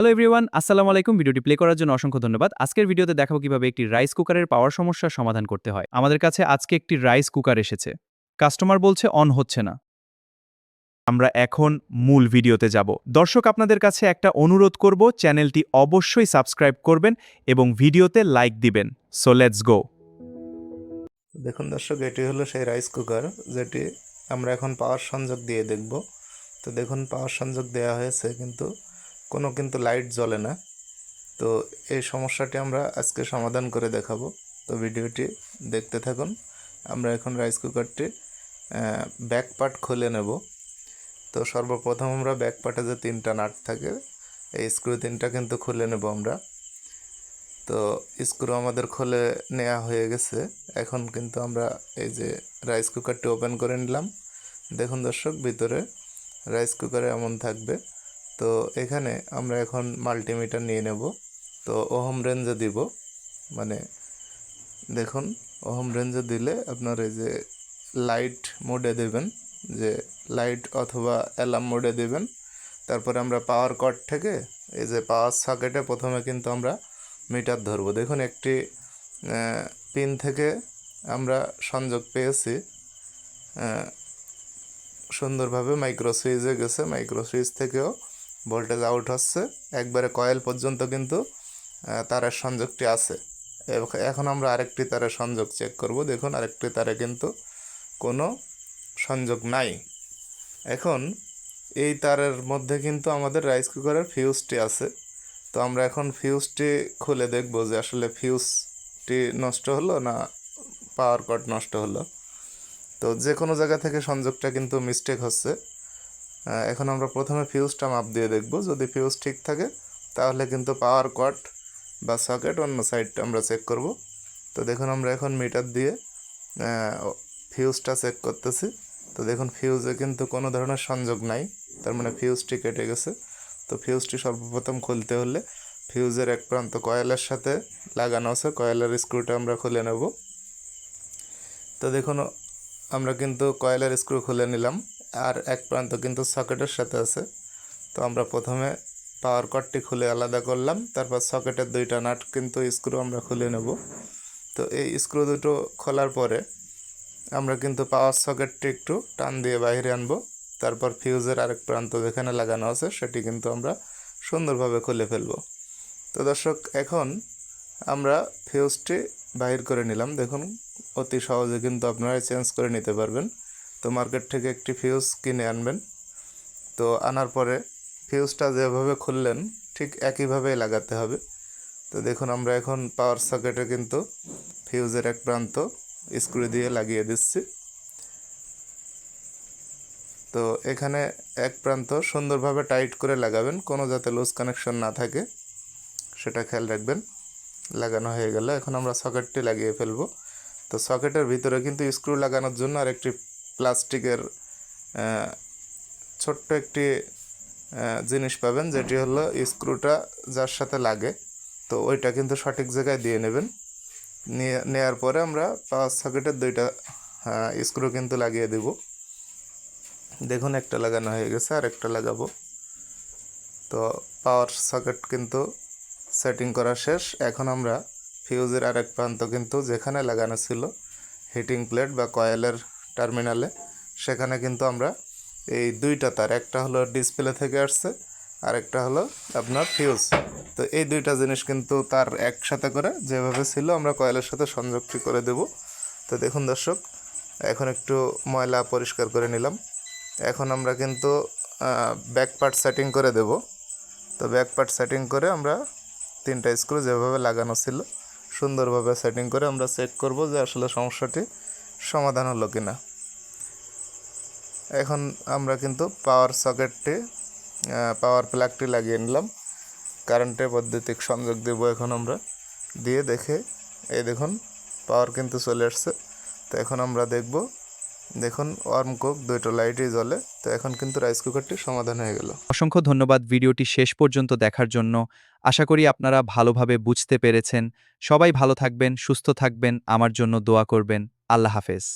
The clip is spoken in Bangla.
হ্যালো এভরিওয়ান, আসসালামু আলাইকুম। ভিডিওটি প্লে করার জন্য অসংখ্য ধন্যবাদ। আজকের ভিডিওতে দেখাবো কিভাবে একটি রাইস কুকারের পাওয়ার সমস্যার সমাধান করতে হয়। আমাদের কাছে আজকে একটি রাইস কুকার এসেছে। কাস্টমার বলছে অন হচ্ছে না। আমরা এখন মূল ভিডিওতে যাব। দর্শক, আপনাদের কাছে একটা অনুরোধ করব, চ্যানেলটি অবশ্যই সাবস্ক্রাইব করবেন এবং ভিডিওতে লাইক দিবেন। So let's go. দেখুন দর্শক, এটি হলো সেই রাইস কুকার যেটি আমরা এখন পাওয়ার সংযোগ দিয়ে দেখব। তো দেখুন, পাওয়ার সংযোগ দেওয়া হয়েছে কিন্তু কোনো লাইট জ্বলে না। তো এই সমস্যাটি আমরা আজকে সমাধান করে দেখাবো। তো ভিডিওটি দেখতে থাকুন। আমরা এখন রাইস কুকারটি ব্যাক পার্ট খুলে নেব। তো সর্বপ্রথম আমরা ব্যাক পার্টে যে 3টা নাট থাকে, এই স্ক্রু 3টা কিন্তু খুলে নেব আমরা। তো স্ক্রু আমাদের খুলে নেওয়া হয়ে গেছে। এখন কিন্তু আমরা এই যে রাইস কুকারটি ওপেন করে নিলাম। দেখুন দর্শক, ভিতরে রাইস কুকারে এমন থাকবে। তো এখানে আমরা এখন মাল্টিমিটার নিয়ে নেব। তো ওহম রেঞ্জে দিব, মানে দেখুন ওহম রেঞ্জে দিলে আপনার এই যে লাইট মোডে দেবেন, যে লাইট অথবা অ্যালার্ম মোডে দেবেন। তারপরে আমরা পাওয়ার কর্ড থেকে এই যে পাওয়ার সকেটে প্রথমে কিন্তু আমরা মিটার ধরবো। দেখুন, একটি পিন থেকে আমরা সংযোগ পেয়েছি, সুন্দরভাবে মাইক্রো সুইচে গেছে। মাইক্রো সুইচ থেকেও ভোল্টেজ আউট হচ্ছে, একবারে কয়েল পর্যন্ত কিন্তু তারের সংযোগটি আছে। এখন আমরা আরেকটি তারের সংযোগ চেক করব। দেখুন, আরেকটি তারে কিন্তু কোনো সংযোগ নাই। এখন এই তারের মধ্যে কিন্তু আমাদের রাইস কুকারের ফিউজটি আছে। তো আমরা এখন ফিউজটি খুলে দেখব যে আসলে ফিউজটি নষ্ট হলো না পাওয়ার কর্ড নষ্ট হলো। তো যে কোনো জায়গা থেকে সংযোগটা কিন্তু মিস্টেক হচ্ছে। এখন আমরা প্রথমে ফিউজটা মাপ দিয়ে দেখব। যদি ফিউজ ঠিক থাকে তাহলে কিন্তু পাওয়ার কর্ড বা সকেট অন্য সাইডটা আমরা চেক করব। তো দেখুন, আমরা এখন মিটার দিয়ে ফিউজটা চেক করতেছি। তো দেখুন, ফিউজে কিন্তু কোনো ধরনের সংযোগ নাই, তার মানে ফিউজটি কেটে গেছে। তো ফিউজটি সর্বপ্রথম খুলতে হলে ফিউজের এক প্রান্ত কয়েলের সাথে লাগানো আছে, কয়েলের স্ক্রুটা আমরা খুলে নেব। তো দেখুন, আমরা কিন্তু কয়েলের স্ক্রু খুলে নিলাম, আর এক প্রান্ত কিন্তু সকেটের সাথে আছে। তো আমরা প্রথমে পাওয়ার কর্ডটি খুলে আলাদা করলাম, তারপর সকেটের 2টা নাট কিন্তু স্ক্রু আমরা খুলে নেব। তো এই স্ক্রু দুটো খোলার পরে আমরা কিন্তু পাওয়ার সকেটটি একটু টান দিয়ে বাইরে আনবো। তারপর ফিউজের আরেক প্রান্ত যেখানে লাগানো আছে সেটি কিন্তু আমরা সুন্দরভাবে খুলে ফেলব। তো দর্শক, এখন আমরা ফিউজটি বাহির করে নিলাম। দেখুন, অতি সহজে কিন্তু আপনারা চেঞ্জ করে নিতে পারবেন। তো মার্কেট থেকে একটি ফিউজ কিনে আনবেন। তো আনার পরে ফিউজটা যেভাবে খুললেন ঠিক একইভাবেই লাগাতে হবে। তো দেখুন, আমরা এখন পাওয়ার সকেটে কিন্তু ফিউজের এক প্রান্ত স্ক্রু দিয়ে লাগিয়ে দিচ্ছি। তো এখানে এক প্রান্ত সুন্দরভাবে টাইট করে লাগাবেন, কোনো যাতে লুজ কানেকশন না থাকে সেটা খেয়াল রাখবেন। লাগানো হয়ে গেল, এখন আমরা সকেটটি লাগিয়ে ফেলব। তো সকেটের ভিতরে কিন্তু স্ক্রু লাগানোর জন্য আরেকটি প্লাস্টিকের ছোট্ট একটি জিনিস পাবেন, যেটি হলো স্ক্রুটা যার সাথে লাগে। তো ওইটা কিন্তু সঠিক জায়গায় দিয়ে নেবেন। নেওয়ার পরে আমরা পাওয়ার সকেটের 2টা স্ক্রু কিন্তু লাগিয়ে দেব। দেখুন, একটা লাগানো হয়ে গেছে, আর একটা লাগাবো। তো পাওয়ার সকেট কিন্তু সেটিং করা শেষ। এখন আমরা ফিউজের আরেক প্রান্ত কিন্তু যেখানে লাগানো ছিল হিটিং প্লেট বা কয়েলের টার্মিনালে, সেখানে কিন্তু আমরা এই 2টা তার, একটা হলো ডিসপ্লে থেকে আসছে, আরেকটা হলো আপনার ফিউজ। তো এই 2টা জিনিস কিন্তু তার একসাথে করে যেভাবে ছিল আমরা কয়েলের সাথে সংযুক্তি করে দেব। তো দেখুন দর্শক, এখন একটু ময়লা পরিষ্কার করে নিলাম। এখন আমরা কিন্তু ব্যাক পার্ট সেটিং করে দেব। তো ব্যাক পার্ট সেটিং করে আমরা 3টা স্ক্রু যেভাবে লাগানো ছিল সুন্দরভাবে সেটিং করে আমরা চেক করব যে আসলে সমস্যাটি সমাধান হলো কিনা। এখন আমরা কিন্তু পাওয়ার সকেটটি পাওয়ার প্লাগটি লাগিয়ে নিলাম, কারেন্টের বৈদ্যুতিক সংযোগ দেব এখন আমরা, দিয়ে দেখে এই দেখুন পাওয়ার কিন্তু চলে আসছে। তো এখন আমরা দেখব, দেখুন ওয়ার্ম কুক 2টো লাইটই জ্বলে। তো এখন কিন্তু রাইস কুকারটি সমাধান হয়ে গেল। অসংখ্য ধন্যবাদ ভিডিওটি শেষ পর্যন্ত দেখার জন্য। আশা করি আপনারা ভালোভাবে বুঝতে পেরেছেন। সবাই ভালো থাকবেন, সুস্থ থাকবেন, আমার জন্য দোয়া করবেন। আল্লাহ হাফেজ।